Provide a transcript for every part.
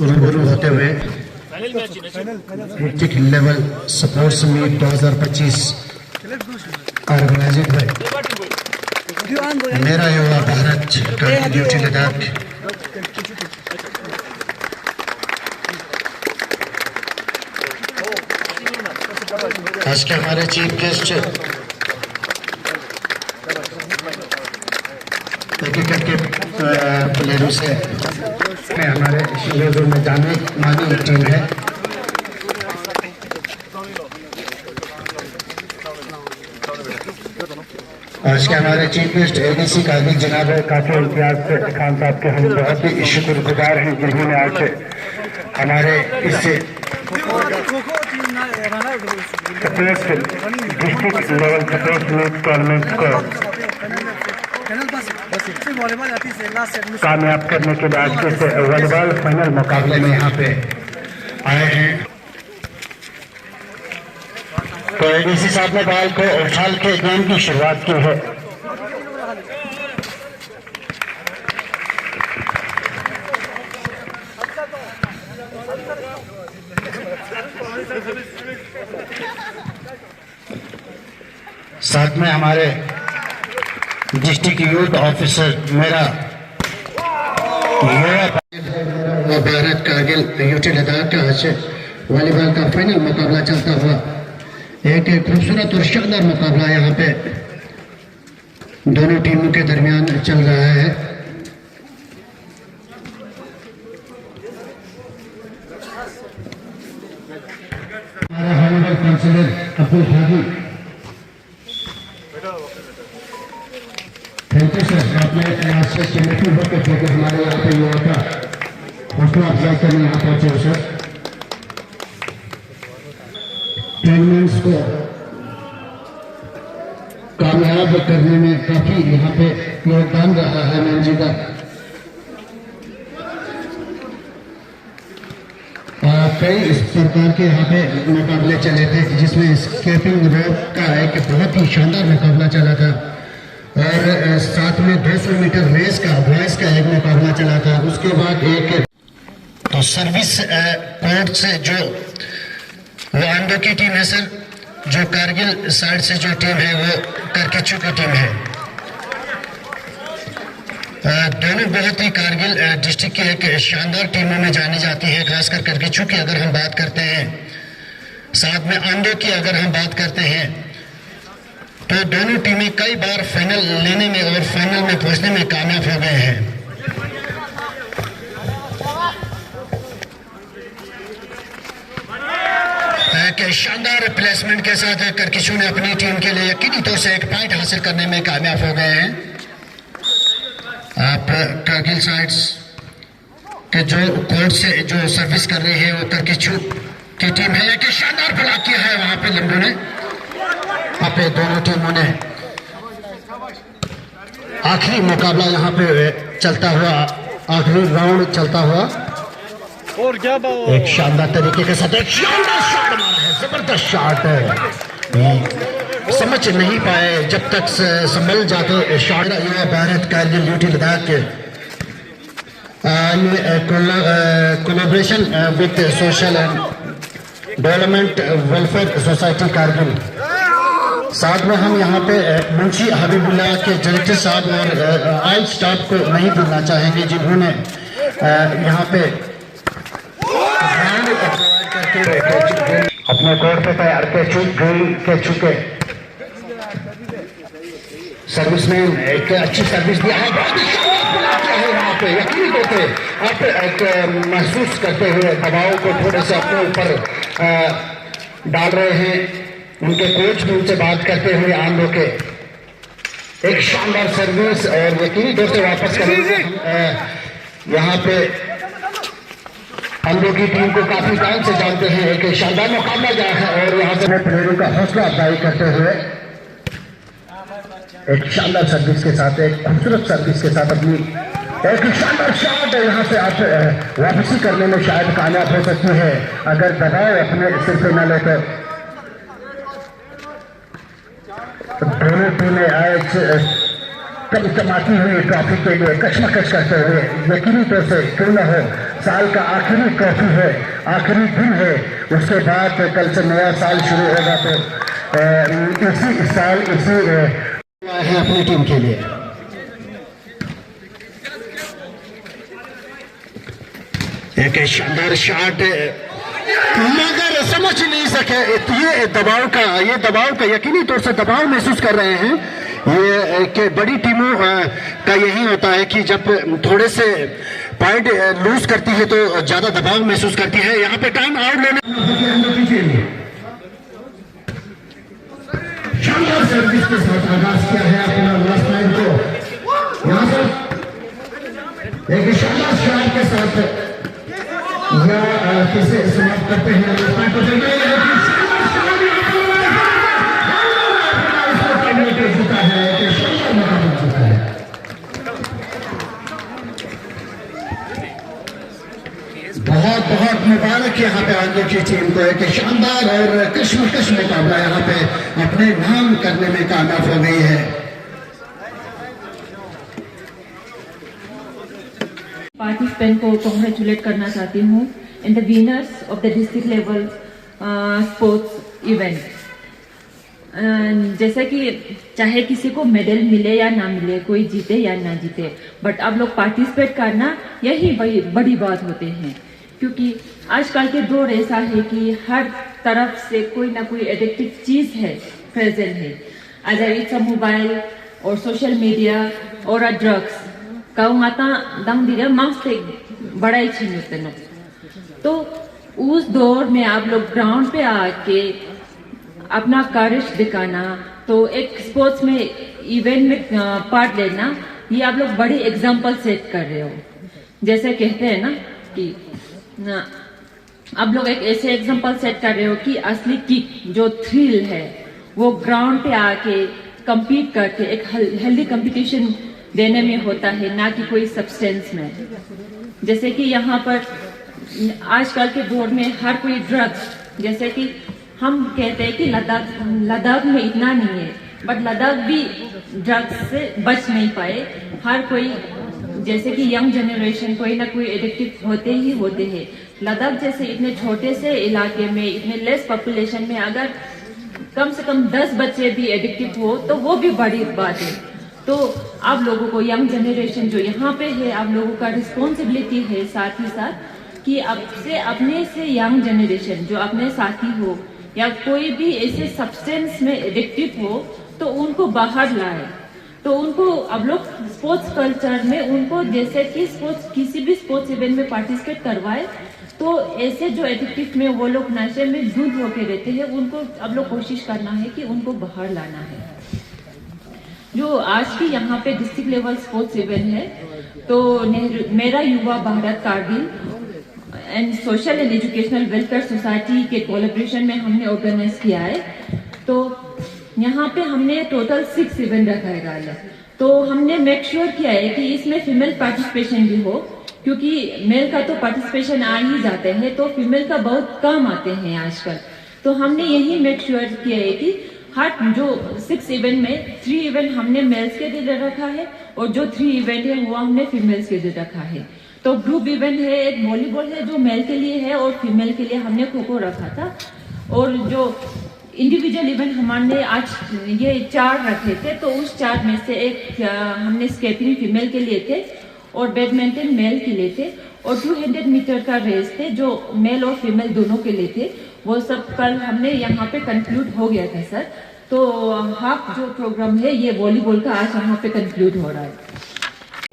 रूबरू होते हुए district level sports meet 2025 organised है मेरा युवा भारत कारगिल ड्यूटी लद्दाख। आज के हमारे चीफ गेस्ट के प्लेयरों से हमारे शिलोर में जाने मानी टीम है। आज के हमारे चीफ गेस्ट एडीसी कारगिल जनाब काफी इम्तियाज खान साहब के हम बहुत ही शुक्रगुजार हैं जिन्होंने आज हमारे इससे district level sports meet tournament को कामयाब करने के बाद से वॉलीबॉल फाइनल मुकाबले में यहाँ पे आए हैं। तो एडीसी साहब ने बॉल को उछाल के गेम की शुरुआत की है। साथ में हमारे डिस्ट्रिक्ट यूथ ऑफिसर मेरा भारत कारगिल यूटी लद्दाख का आज वॉलीबॉल का फाइनल मुकाबला चलता हुआ एक खूबसूरत और शानदार मुकाबला यहाँ पे दोनों टीमों के दरमियान चल रहा है। हमारा volleyball councillor Abdul Hadi, thank you sir, आपने हमारे यहाँ पे युवा का हौसला अफजाई करने यहाँ पहुंचे हो सर। टूर्नामेंट्स को कामयाब करने में काफी यहाँ पे योगदान रहा है मैम जी का। कई इस प्रकार के यहाँ पे मुकाबले चले थे जिसमें स्केपिंग रोप का एक बहुत ही शानदार मुकाबला चला था और साथ में 200 मीटर रेस का बॉयज का एक मुकाबला चला था। उसके बाद एक तो सर्विस कोर्ट से जो वो आंदो की टीम है सर, जो कारगिल साइड से जो टीम है वो करकेचू की टीम है। दोनों बहुत ही कारगिल डिस्ट्रिक्ट की एक शानदार टीमों में जानी जाती है। खासकर करकेचू की अगर हम बात करते हैं, साथ में आंदो की अगर हम बात करते हैं, तो दोनों टीमें कई बार फाइनल लेने में और फाइनल में पहुंचने में कामयाब हो गए हैं। कि शानदार प्लेसमेंट के साथ करकेचू ने अपनी टीम के लिए यकीनी तौर से एक पॉइंट हासिल करने में कामयाब हो गए हैं। आप कारगिल साइड्स के जो कोर्ट से जो सर्विस कर रही है वो करकेचू की टीम है। एक शानदार ब्लॉक किया है वहां पे लंबू ने। आप दोनों टीमों ने आखिरी मुकाबला यहाँ पे चलता हुआ, आखिरी राउंड चलता हुआ और क्या एक शानदार तरीके के साथ एक शानदार शॉट मारा है, जबरदस्त शॉट है। समझ नहीं पाए जब तक संभल जाते शॉट। युवा Bharat Kargil duty Ladakh collaboration with social and development welfare society Kargil. साथ में हम यहाँ पे मुंशी हबीबुल्लाह के डायरेक्टर साहब और ऑल स्टाफ को नहीं भूलना चाहेंगे जिन्होंने यहाँ पे अपने कोर्ट पे तैयार के चुके सर्विसमैन एक अच्छी सर्विस दिया है। बहुत ही यहाँ पे यकीनी तौर पे आप एक महसूस करते हुए दबाव को थोड़े से अपने ऊपर डाल रहे हैं। उनके कोच भी उनसे बात करते हुए आंदो के एक शानदार सर्विस और यकीनी तौर से वापस करेंगे। यहाँ पे हम लोग की टीम को काफी टाइम से जानते हैं। एक शानदार मुकाबला गया है और यहाँ से प्लेयरों का हौसला अफजाई करते हुए एक शानदार सर्विस के साथ, एक खूबसूरत सर्विस के साथ अपनी एक शानदार शॉट यहाँ से आप वापसी करने में शायद कामयाब हो सकती है अगर दबाव अपने सिर पे न लेकर। दोनों टीमें आज चमचमाती हुई ट्रॉफी के लिए कशमकश करते हुए, यकीनी तौर से क्यों न हो, साल का आखिरी ट्रॉफी है, आखिरी दिन है, उसके बाद कल से नया साल शुरू होगा। तो इसी साल इसी है अपनी टीम के लिए। एक शानदार शॉट मगर समझ नहीं सके। ये दबाव का यकीनी तौर से दबाव महसूस कर रहे हैं ये कि बड़ी टीमों का यही होता है कि जब थोड़े से पॉइंट लूज करती है तो ज्यादा दबाव महसूस करती है। यहाँ पे टाइम आउट लेना, शानदार सर्विस के साथ आगाज किया है अपना लास्ट टाइम को। यहाँ से एक शानदार शॉट के साथ किसे समाप्त करते हैं। बहुत बहुत मुबारक यहाँ पे आगे की टीम को एक शानदार और कश्मकश मुकाबला यहाँ पे अपने नाम करने में कामयाब हो गई है। पार्टिसिपेंट को कॉन्ग्रेचुलेट करना चाहती हूँ in the winners of the district level sports event. जैसे कि चाहे किसी को मेडल मिले या ना मिले, कोई जीते या ना जीते, बट अब लोग पार्टिसिपेट करना यही बड़ी बात होते हैं। क्योंकि आजकल के दौर ऐसा है कि हर तरफ से कोई ना कोई एडिक्टिव चीज है, प्रेजेंट है। अगर इट्स अ मोबाइल और सोशल मीडिया और अ ड्रग्स कau ngata dang dia मास्ते बड़ा ही छीन होते हैं। तो उस दौर में आप लोग ग्राउंड पे आके अपना कार्य दिखाना, तो एक स्पोर्ट्स में इवेंट में पार्ट लेना, ये आप लोग बड़ी एग्जांपल सेट कर रहे हो। जैसे कहते हैं ना कि आप लोग एक ऐसे एग्जांपल सेट कर रहे हो कि असली किक जो थ्रिल है वो ग्राउंड पे आके compete करके एक हेल्दी कंपटीशन देने में होता है, ना कि कोई सब्सटेंस में। जैसे कि यहाँ पर आजकल के दौर में हर कोई ड्रग्स, जैसे कि हम कहते हैं कि लद्दाख में इतना नहीं है, बट लद्दाख भी ड्रग्स से बच नहीं पाए। हर कोई, जैसे कि यंग जनरेशन कोई ना कोई एडिक्टिव होते ही होते हैं। लद्दाख जैसे इतने छोटे से इलाके में, इतने लेस पॉपुलेशन में अगर कम से कम 10 बच्चे भी एडिक्टिव हो तो वो भी बड़ी बात है। तो आप लोगों को, यंग जनरेशन जो यहाँ पे है, आप लोगों का रिस्पॉन्सिबिलिटी है साथ ही साथ कि आपसे अपने से यंग जनरेशन जो अपने साथी हो या कोई भी ऐसे सब्सटेंस में एडिक्टिव हो तो उनको बाहर लाए। तो उनको अब लोग स्पोर्ट्स कल्चर में उनको, जैसे कि स्पोर्ट्स किसी भी स्पोर्ट्स इवेंट में पार्टिसिपेट करवाए, तो ऐसे जो एडिक्टिव में वो लोग नशे में धुंध होके रहते हैं, उनको अब लोग कोशिश करना है कि उनको बाहर लाना है। जो आज की यहाँ पे डिस्ट्रिक्ट लेवल स्पोर्ट्स इवेंट है, तो मेरा युवा Bharat Kargil and social and educational welfare society के कोलैबोरेशन में हमने ऑर्गेनाइज किया है। तो यहाँ पे हमने टोटल 6 इवेंट रखा है। तो हमने मेक श्योर किया है कि इसमें फीमेल पार्टिसिपेशन भी हो, क्योंकि मेल का तो पार्टिसिपेशन आ ही जाते हैं, तो फीमेल का बहुत कम आते हैं आजकल। तो हमने यही मेक श्योर किया है कि हर जो 6 इवेंट में 3 इवेंट हमने मेल्स के लिए रखा है और जो 3 इवेंट है वो हमने फीमेल्स के लिए रखा है। तो ग्रुप इवेंट है, एक वॉलीबॉल है जो मेल के लिए है और फीमेल के लिए हमने खो खो रखा था। और जो इंडिविजुअल इवेंट हमने आज ये 4 रखे थे, तो उस 4 में से एक हमने स्केटिंग फीमेल के लिए थे और बैडमिंटन मेल के लिए थे और 200 मीटर का रेस थे जो मेल और फीमेल दोनों के लिए थे। वो सब कल हमने यहाँ पे कंक्लूड हो गया था सर। तो हाफ जो प्रोग्राम है ये वॉलीबॉल का आज यहाँ पे कंक्लूड हो रहा है।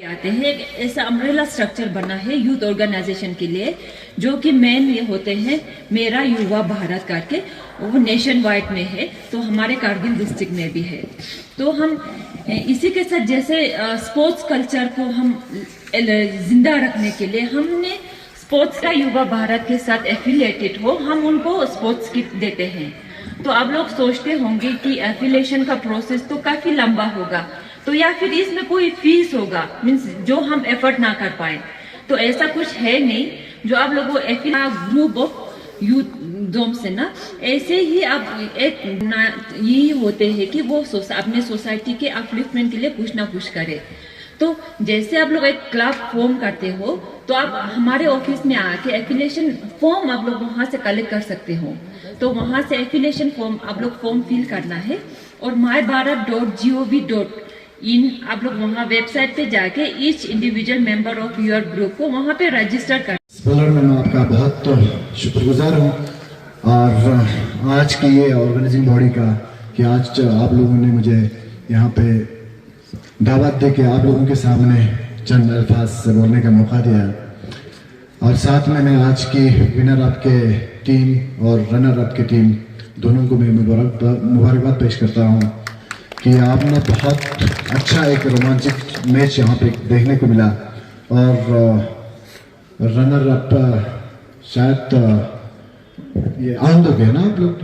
आते हैं, एक ऐसा अम्ब्रेला स्ट्रक्चर बना है यूथ ऑर्गेनाइजेशन के लिए, जो कि मेन ये होते हैं मेरा युवा भारत करके, वो नेशन वाइड में है, तो हमारे कारगिल डिस्ट्रिक्ट में भी है। तो हम इसी के साथ जैसे स्पोर्ट्स कल्चर को हम जिंदा रखने के लिए हमने स्पोर्ट्स का युवा भारत के साथ एफिलिएटेड हो, हम उनको स्पोर्ट्स किट देते हैं। तो आप लोग सोचते होंगे कि एफिलिएशन का प्रोसेस तो काफी लंबा होगा, तो या फिर इसमें कोई फीस होगा, मीन्स जो हम एफर्ट ना कर पाए। तो ऐसा कुछ है नहीं। जो आप लोगों ग्रुप ऑफ यूथ जोम से ना, ऐसे ही अब एक यही होते हैं कि वो अपने सोसाइटी के अपलिफ्टमेंट के लिए कुछ ना कुछ करे। तो जैसे आप लोग एक क्लब फॉर्म करते हो तो आप हमारे ऑफिस में आके एफिलिएशन फॉर्म आप लोग वहां से कलेक्ट कर सकते हो। तो वहां से एफिलिएशन फॉर्म आप लोग फॉर्म फिल करना है और mybharat.gov.in आप लोग वहां वेबसाइट पे जाके each individual member of your group को वहां पे रजिस्टर कर। मैं आपका बहुत शुक्रगुजार हूँ और आज की ये ऑर्गेनाइजिंग बॉडी का कि आज आप लोगों ने मुझे यहाँ पे दावत दे के आप लोगों के सामने चंद अल्फाज से बोलने का मौका दिया और साथ में मैं आज की विनर अप के टीम और रनर अप की टीम दोनों को मैं मुबारकबाद पेश करता हूँ कि आपने बहुत अच्छा एक रोमांचक मैच यहाँ पे देखने को मिला और रनर अप शायद ये आनंद हो गया ना आप लोग।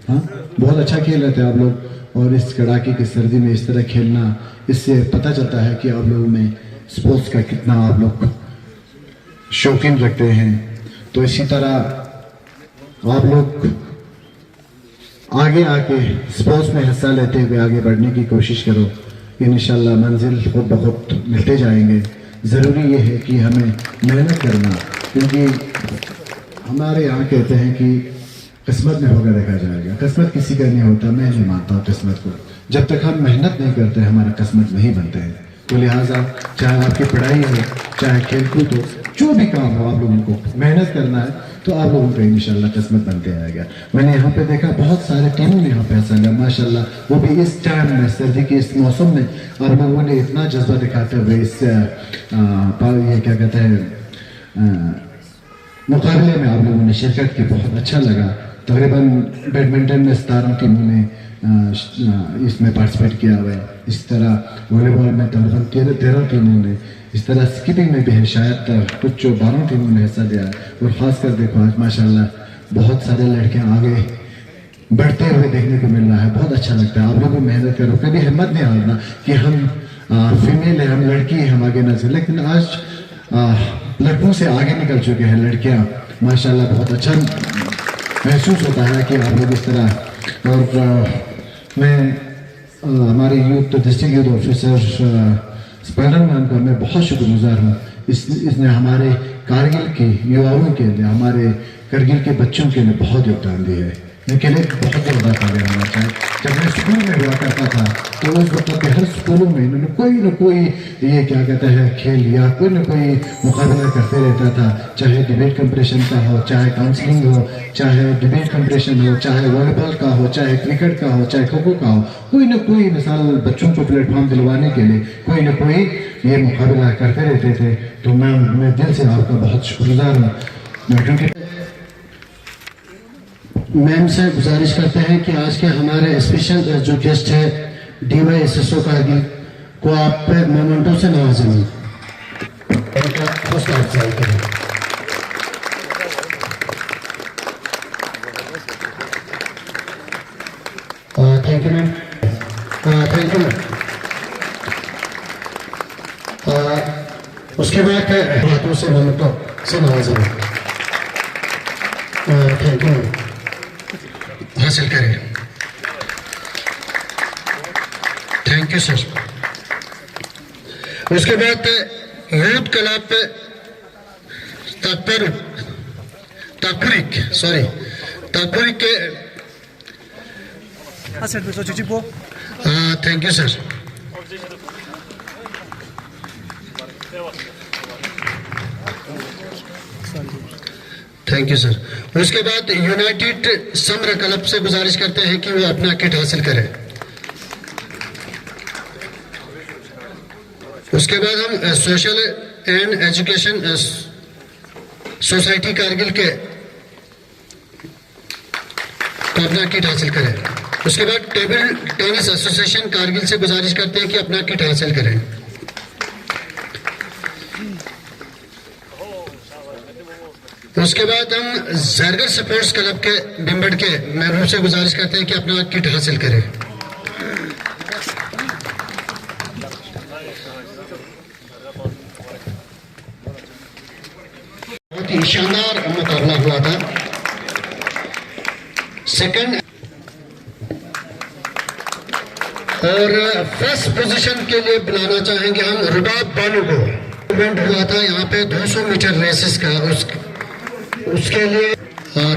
हाँ, बहुत अच्छा खेल रहे थे आप लोग और इस कड़ाके की सर्दी में इस तरह खेलना, इससे पता चलता है कि आप लोगों में स्पोर्ट्स का कितना आप लोग शौकीन रखते हैं। तो इसी तरह आप लोग आगे आके स्पोर्ट्स में हिस्सा लेते हुए आगे बढ़ने की कोशिश करो। इंशाल्लाह मंजिल खुद ब खुद मिलते जाएंगे। ज़रूरी ये है कि हमें मेहनत करना, क्योंकि हमारे यहाँ कहते हैं कि किस्मत में होगा देखा जाएगा। किस्मत किसी का नहीं होता, मैं नहीं मानता हूँ किस्मत को। जब तक हम मेहनत नहीं करते हमारा किस्मत नहीं बनते हैं। तो लिहाजा चाहे आपकी पढ़ाई हो, चाहे खेलकूद हो, जो भी काम हो, आप लोगों को मेहनत करना है तो आप लोगों को इंशाल्लाह किस्मत बनते आएगा। मैंने यहाँ पे देखा बहुत सारे टीमों ने यहाँ पे हिस्सा लिया माशाल्लाह, वो भी इस टाइम में, सर्दी के इस मौसम में। और लोगों ने इतना जज्बा दिखाते हुए इस ये क्या कहते हैं मुकाबले में आप लोगों ने शिरकत की, बहुत अच्छा लगा। तकरीबन बैडमिंटन में 17 टीमों ने इसमें पार्टिसिपेट किया हुआ है। इस तरह वॉलीबॉल में तकरीबन 13 टीमों ने, इस तरह स्कीपिंग में भी है शायद कुछ 12 टीमों ने हिस्सा लिया। और ख़ासकर देखो आज माशाल्लाह बहुत सारे लड़कियां आगे बढ़ते हुए देखने को मिल रहा है, बहुत अच्छा लगता है। आप लोग भी मेहनत करो, कभी हिम्मत नहीं हारना कि हम फीमेल है, हम लड़की है, हम आगे ना चले। लेकिन आज लड़कों से आगे निकल चुके हैं लड़कियाँ माशाल्लाह, बहुत अच्छा महसूस होता है कि आप लोग इस तरह। और मैं हमारे youth district youth officer Spiderman का मैं बहुत शुक्रगुजार हूँ। इसने हमारे कारगिल के युवाओं के लिए, हमारे कारगिल के बच्चों के लिए बहुत योगदान दिया है। इनके लिए बहुत ज़्यादा कार्य होना चाहिए। जब मैं स्कूल में हुआ करता था तो उस वक्त के हर स्कूलों में इन्होंने कोई न कोई ये क्या कहते हैं खेल या कोई न कोई मुकाबला करते रहता था, चाहे डिबेट कंपटीशन का हो, चाहे काउंसलिंग हो, चाहे डिबेट कंपटीशन हो, चाहे वॉलीबॉल का हो, चाहे क्रिकेट का हो, चाहे खो खो का हो। कोई न कोई मिसाल बच्चों को प्लेटफॉर्म दिलवाने के लिए कोई न कोई ये मुकाबला करते रहते थे। तो मैं दिल से आपका बहुत शुक्रगुजार हूँ। क्योंकि मैम से गुजारिश करते हैं कि आज के हमारे स्पेशल जो गेस्ट है DYSSO कारगिल को आप पे मोमेंटो से नवाजेंगे। Thank you ma'am, thank you ma'am. उसके बाद हाथों से मोमेंटो से नवाजेंगे। थैंक यू मैम, हासिल करें। Thank you sir. उसके बाद यूथ क्लब ताकपुरिक के thank you sir. Thank you sir. उसके बाद यूनाइटेड समर क्लब से गुजारिश करते हैं कि वो अपना किट हासिल करें। उसके बाद हम social and education society Kargil के अपना किट हासिल करें। उसके बाद टेबल टेनिस एसोसिएशन कारगिल से गुजारिश करते हैं कि अपना किट हासिल करें। उसके बाद हम जरगर स्पोर्ट्स क्लब के बिम्बड़ के मेंबर से गुजारिश करते हैं कि अपना किट हासिल करें। बहुत ही शानदार मुकाबला हुआ था। सेकंड और फर्स्ट पोजीशन के लिए बुलाना चाहेंगे हम रुबाब बानू को। इवेंट हुआ था यहाँ पे 200 मीटर रेसेस का, उसके लिए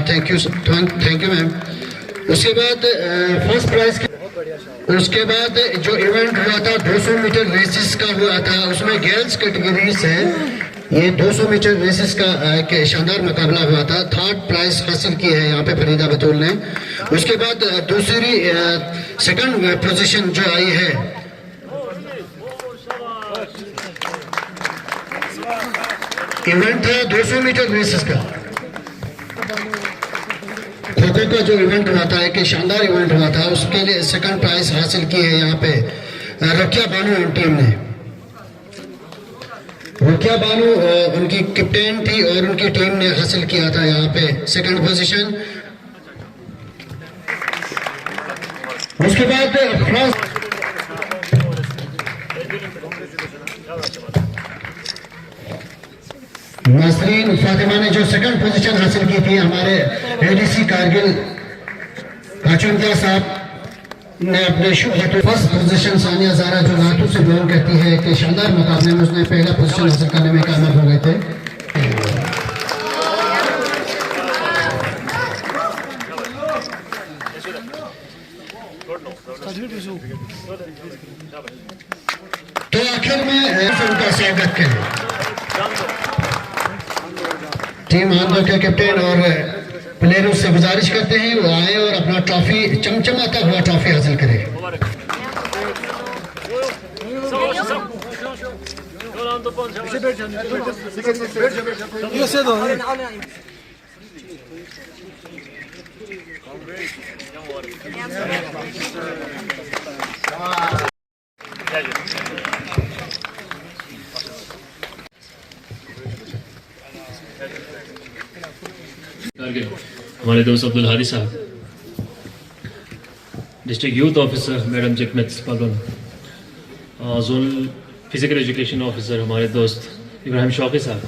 थैंक यू मैम। उसके बाद फर्स्ट प्राइज, उसके बाद जो इवेंट हुआ था 200 मीटर रेसेस का हुआ था, उसमें गर्ल्स कैटेगरीज है। ये 200 मीटर रेसेस का एक शानदार मुकाबला हुआ था। थर्ड प्राइज हासिल की है यहाँ पे फरीदा बतूल ने। उसके बाद दूसरी सेकंड पोजीशन जो आई है इवेंट था 200 मीटर रेसेस का, खो खो का जो इवेंट हुआ था, एक शानदार इवेंट हुआ था, उसके लिए सेकंड प्राइज हासिल की है यहाँ पे रुकिया बानू टीम ने। रुकिया बानू उनकी कैप्टन थी और उनकी टीम ने हासिल किया था यहाँ पे सेकंड पोजीशन। उसके बाद नासरीन फातिमा ने जो सेकंड पोजीशन हासिल की थी, हमारे एडीसी कारगिल काचुंदिया साहब ने अपने फर्स्ट पोजीशन। सानिया ज़ारा जो लातू से बिलोंग करती है, कि शानदार मुकाबले में उसने पहला पोजीशन हासिल करने में कामयाब हो गए थे। तो आखिर में उनका स्वागत करें टीम आंध्र के कैप्टन और प्लेयरों से गुजारिश करते हैं वो आए और अपना ट्रॉफी, चमचमाता हुआ ट्रॉफी हासिल करें। हमारे दोस्त अब्दुल हादी साहब, डिस्ट्रिक्ट यूथ ऑफिसर मैडम जकमत पलवन, जोनल फिजिकल एजुकेशन ऑफिसर हमारे दोस्त इब्राहिम शौकी साहब,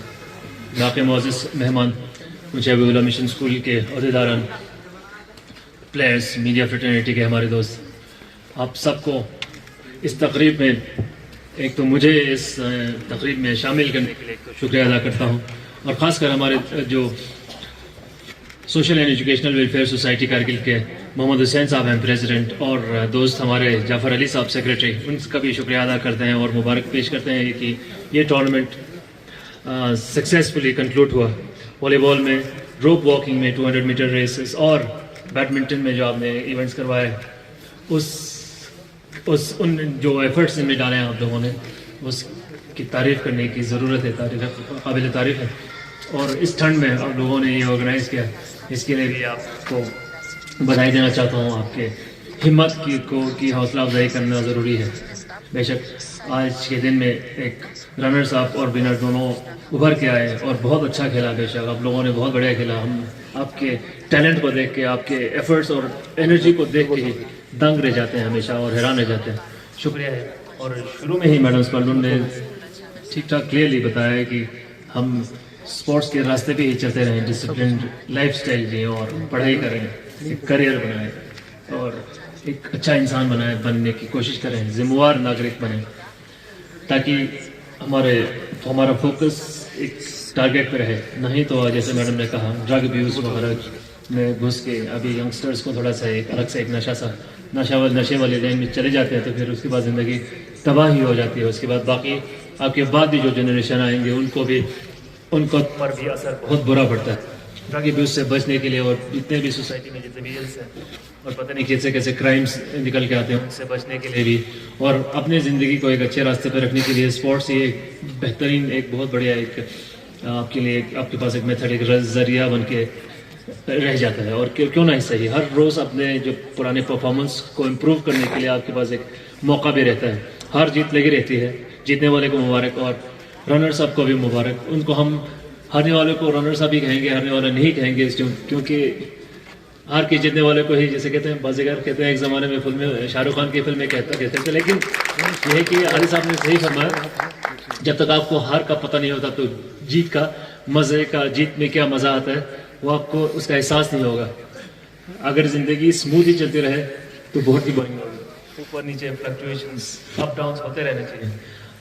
बाकी मोअज़्ज़िज़ मेहमान, मुजाहिबुल्लाह मिशन स्कूल के अहदेदारान, प्लेयर्स, मीडिया फ्रेटर्निटी के हमारे दोस्त, आप सबको इस तकरीब में, एक तो मुझे इस तकरीब में शामिल करने के लिए शुक्रिया अदा करता हूँ, और ख़ासकर हमारे जो social and educational welfare society Kargil के मोहम्मद हुसैन साहब हैं प्रेसिडेंट, और दोस्त हमारे जाफ़र अली साहब सेक्रेटरी, उनका भी शुक्रिया अदा करते हैं और मुबारक पेश करते हैं कि ये टूर्नामेंट सक्सेसफुली कंक्लूड हुआ। वॉलीबॉल में, रोप वॉकिंग में 200 मीटर रेसेस और बैडमिंटन में जो आपने इवेंट्स करवाए, उन जो एफर्ट्स इनमें डाले हैं आप लोगों ने, उसकी तारीफ़ करने की ज़रूरत है, काबिल तारीफ़ है। और इस ठंड में आप लोगों ने ये ऑर्गेनाइज़ किया, इसके लिए भी आपको बधाई देना चाहता हूँ। आपके हिम्मत की हौसला अफजाई करना ज़रूरी है। बेशक आज के दिन में एक रनर्स अप और विनर दोनों उभर के आए और बहुत अच्छा खेला। बेशक आप लोगों ने बहुत बढ़िया खेला। हम आपके टैलेंट को देख के, आपके एफर्ट्स और एनर्जी को देख के ही दंग रह जाते हैं हमेशा और हैरान रह जाते हैं। शुक्रिया है। और शुरू में ही मैडम स्पल्डून ने ठीक ठाक क्लियरली बताया है कि हम स्पोर्ट्स के रास्ते पे ही चलते रहें, डिसिप्लिन लाइफस्टाइल जिए और पढ़ाई करें, एक करियर बनाएं और एक अच्छा इंसान बनने की कोशिश करें, जिम्मेवार नागरिक बने, ताकि हमारा फोकस एक टारगेट पे रहे। नहीं तो जैसे मैडम ने कहा, ड्रग अब्यूज़ वगैरह में घुस के अभी यंगस्टर्स को थोड़ा सा एक अलग से एक नशे वाले लाइन में चले जाते हैं, तो फिर उसके बाद ज़िंदगी तबाही हो जाती है। उसके बाद बाकी आपके बाद भी जो जनरेशन आएंगे उनको पर भी असर बहुत बुरा पड़ता है। ड्रग अब्यूज़ से बचने के लिए और जितने भी सोसाइटी में जितने भी इल्स हैं और पता नहीं कैसे कैसे क्राइम्स निकल के आते हैं, उनसे बचने के लिए भी और अपने ज़िंदगी को एक अच्छे रास्ते पर रखने के लिए स्पोर्ट्स ही एक बेहतरीन, एक बहुत बढ़िया एक आपके लिए आपके पास एक मेथड, एक जरिया बन के रह जाता है। और क्यों ना ही सही, हर रोज़ अपने जो पुराने परफॉर्मेंस को इम्प्रूव करने के लिए आपके पास एक मौका भी रहता है। हार जीत लगी रहती है, जीतने वाले को मुबारक और रनर्स अप को भी मुबारक। उनको हम हारने वाले को रनर्स अप ही कहेंगे, हारने वाला नहीं कहेंगे, क्योंकि हार के जीतने वाले को ही जैसे कहते हैं बाजीगर कहते हैं, एक ज़माने में फिल्म शाहरुख खान की फिल्म में कहते थे। लेकिन यह है कि आली साहब ने सही फरमाया, जब तक आपको हार का पता नहीं होता तो जीत में क्या मज़ा आता है वो आपको उसका एहसास नहीं होगा। अगर ज़िंदगी स्मूथ ही चलती रहे तो बहुत ही बोरिंग होगी, ऊपर नीचे फ्लक्चुएशंस अप डाउन होते रहने चाहिए।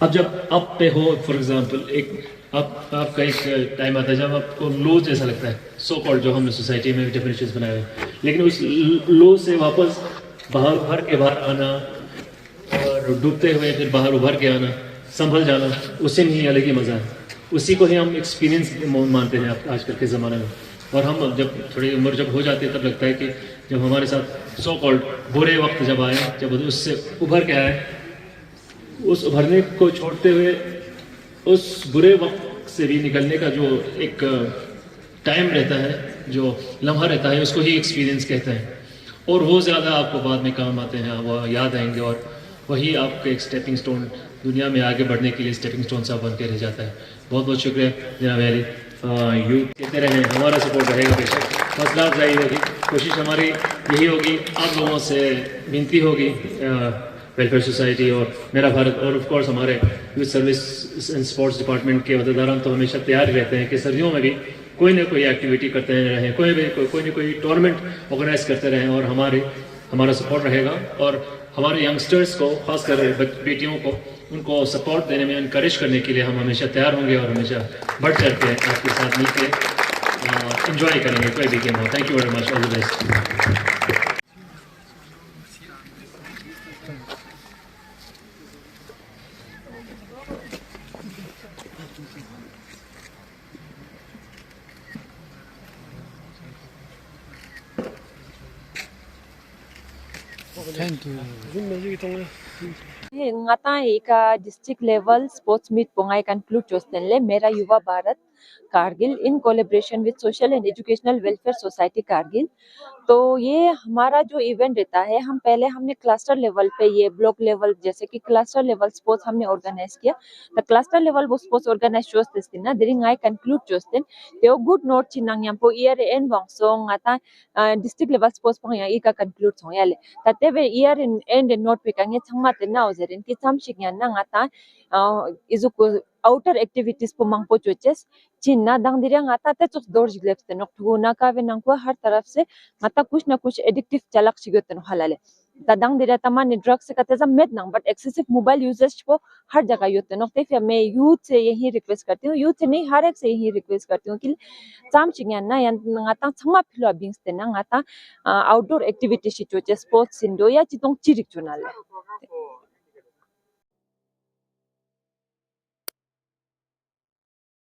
अब जब अप पे हो, फॉर एग्जांपल एक आपका एक टाइम आता है जब आपको लो जैसा लगता है, सो कॉल्ड जो हमने सोसाइटी में डेफिनेशंस बनाए हुए, लेकिन उस लो से वापस बाहर उभर के बाहर आना और डूबते हुए फिर बाहर उभर के आना, संभल जाना, उससे नहीं अलग ही मज़ा है। उसी को ही हम एक्सपीरियंस मानते हैं आजकल के ज़माने में। और हम जब थोड़ी उम्र जब हो जाती है तब लगता है कि जब हमारे साथ सो कॉल्ड बुरे वक्त जब आए, जब उससे उभर के आए, उस उभरने को छोड़ते हुए उस बुरे वक्त से भी निकलने का जो एक टाइम रहता है, जो लम्हा रहता है, उसको ही एक्सपीरियंस कहते हैं। और वो ज़्यादा आपको बाद में काम आते हैं, वो याद आएंगे, और वही आपके एक स्टेपिंग स्टोन दुनिया में आगे बढ़ने के लिए स्टेपिंग स्टोन सा बन के रह जाता है। बहुत बहुत शुक्रिया जनाब अली। यूथ कहते रहे, हमारा सपोर्ट रहेगा बेशक, हौसला अफजाई होगी, कोशिश हमारी यही होगी, आप लोगों से विनती होगी, वेलफेयर सोसाइटी और मेरा भारत और ऑफ कोर्स हमारे youth service and sports department के अहदेदारान तो हमेशा तैयार रहते हैं कि सर्दियों में भी कोई ना कोई एक्टिविटी करते रहें, कोई ना कोई टूर्नामेंट ऑर्गेनाइज करते रहें, और हमारा सपोर्ट रहेगा। और हमारे यंगस्टर्स को, खासकर बेटियों को, उनको सपोर्ट देने में इनकरेज करने के लिए हम हमेशा तैयार होंगे और हमेशा बढ़ चढ़ के आपके साथ मिलकर एंजॉय करेंगे कोई भी गेम हो। Thank you very much, all the best. ngata ika district level sports meet pongai conclude chostenle मेरा युवा Bharat Kargil in collaboration with social and educational welfare society Kargil. तो ये हमारा जो इवेंट रहता है, हमने क्लस्टर लेवल पे, ये ब्लॉक लेवल जैसे कि क्लस्टर लेवल स्पोर्ट्स हमने ऑर्गेनाइज किया। द क्लस्टर लेवल वो स्पोर्ट्स ऑर्गेनाइज चोस्तेन ना दिरिंग आई कंक्लूड चोस्तेन ते गुड नोट चिनांग याम पो ईयर एंड वांग सोंग आता डिस्ट्रिक्ट लेवल स्पोर्ट्स पोंग या इका कंक्लूड सोंग याले तते वे ईयर एंड नोट पे कांगे छंगमा ते ना ओजरिन कि चामशिक या ना आता इजुको आउटर एक्टिविटीज पो मांग पो चोचेस चिन्ना दंग दिरिंग आता ते चोस दौड़ जिलेफ ते नोक ना का वे नंको हर तरफ से मता कुछ ना कुछ एडिक्टिव चलक सिगोतन हलाले तदंग दिरा तमाने ड्रग्स का तेजा मेद नंग बट एक्सेसिव मोबाइल यूजेज को हर जगह योते नोक ते फिर मैं यूथ से यही रिक्वेस्ट करती हूँ, यूथ से नहीं हर एक से यही रिक्वेस्ट करती हूँ कि चाम चिंगया ना या ngata changma philo bings te na ngata outdoor activity सिचोचे स्पोर्ट्स सिंडो या चितोंग चिरिक चुनाले।